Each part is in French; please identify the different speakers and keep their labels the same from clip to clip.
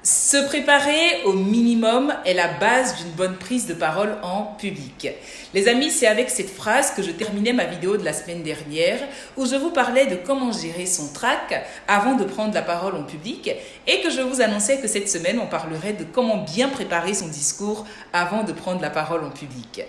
Speaker 1: Se préparer au minimum est la base d'une bonne prise de parole en public. Les amis, c'est avec cette phrase que je terminais ma vidéo de la semaine dernière où je vous parlais de comment gérer son trac avant de prendre la parole en public et que je vous annonçais que cette semaine, on parlerait de comment bien préparer son discours avant de prendre la parole en public.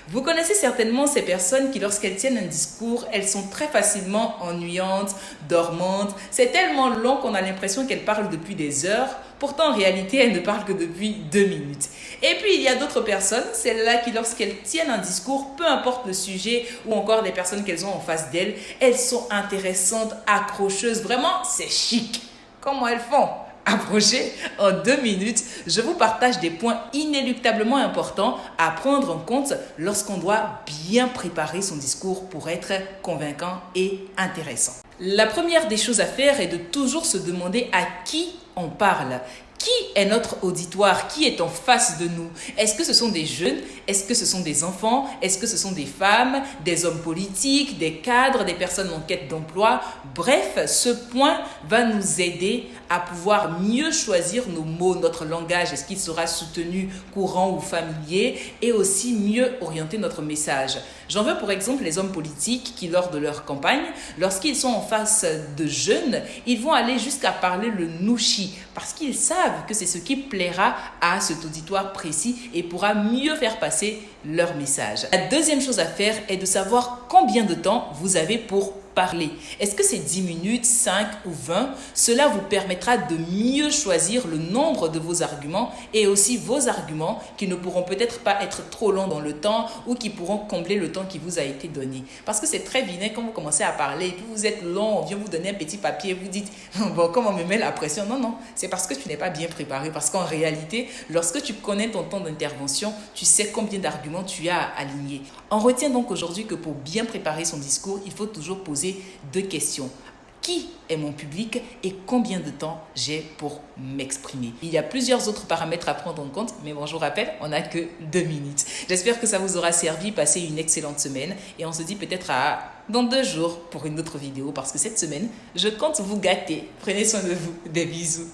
Speaker 1: Vous connaissez certainement ces personnes qui, lorsqu'elles tiennent un discours, elles sont très facilement ennuyantes, dormantes. C'est tellement long qu'on a l'impression qu'elles parlent depuis des heures. Pourtant, en réalité, elles ne parlent que depuis 2 minutes. Et puis, il y a d'autres personnes, celles-là qui, lorsqu'elles tiennent un discours, peu importe le sujet ou encore les personnes qu'elles ont en face d'elles, elles sont intéressantes, accrocheuses. Vraiment, c'est chic. Comment elles font ? Approcher en 2 minutes, je vous partage des points inéluctablement importants à prendre en compte lorsqu'on doit bien préparer son discours pour être convaincant et intéressant. La première des choses à faire est de toujours se demander à qui on parle. Qui est notre auditoire? Qui est en face de nous? Est-ce que ce sont des jeunes? Est-ce que ce sont des enfants? Est-ce que ce sont des femmes, des hommes politiques, des cadres, des personnes en quête d'emploi? Bref, ce point va nous aider à pouvoir mieux choisir nos mots, notre langage. Est-ce qu'il sera soutenu, courant ou familier? Et aussi mieux orienter notre message. J'en veux pour exemple les hommes politiques qui, lors de leur campagne, lorsqu'ils sont en face de jeunes, ils vont aller jusqu'à parler le nouchi parce qu'ils savent que c'est ce qui plaira à cet auditoire précis et pourra mieux faire passer leur message. La deuxième chose à faire est de savoir combien de temps vous avez pour parler. Est-ce que c'est 10 minutes, 5 ou 20? Cela vous permettra de mieux choisir le nombre de vos arguments et aussi vos arguments qui ne pourront peut-être pas être trop longs dans le temps ou qui pourront combler le temps qui vous a été donné. Parce que c'est très vilain quand vous commencez à parler et puis vous êtes long, on vient vous donner un petit papier, vous dites bon, comment on me met la pression? Non, c'est parce que tu n'es pas bien préparé. Parce qu'en réalité, lorsque tu connais ton temps d'intervention, tu sais combien d'arguments tu as à aligner. On retient donc aujourd'hui que pour bien préparer son discours, il faut toujours poser 2 questions. Qui est mon public et combien de temps j'ai pour m'exprimer? Il y a plusieurs autres paramètres à prendre en compte, mais bon, je vous rappelle, on n'a que 2 minutes. J'espère que ça vous aura servi. Passez une excellente semaine et on se dit peut-être dans 2 jours pour une autre vidéo parce que cette semaine, je compte vous gâter. Prenez soin de vous. Des bisous.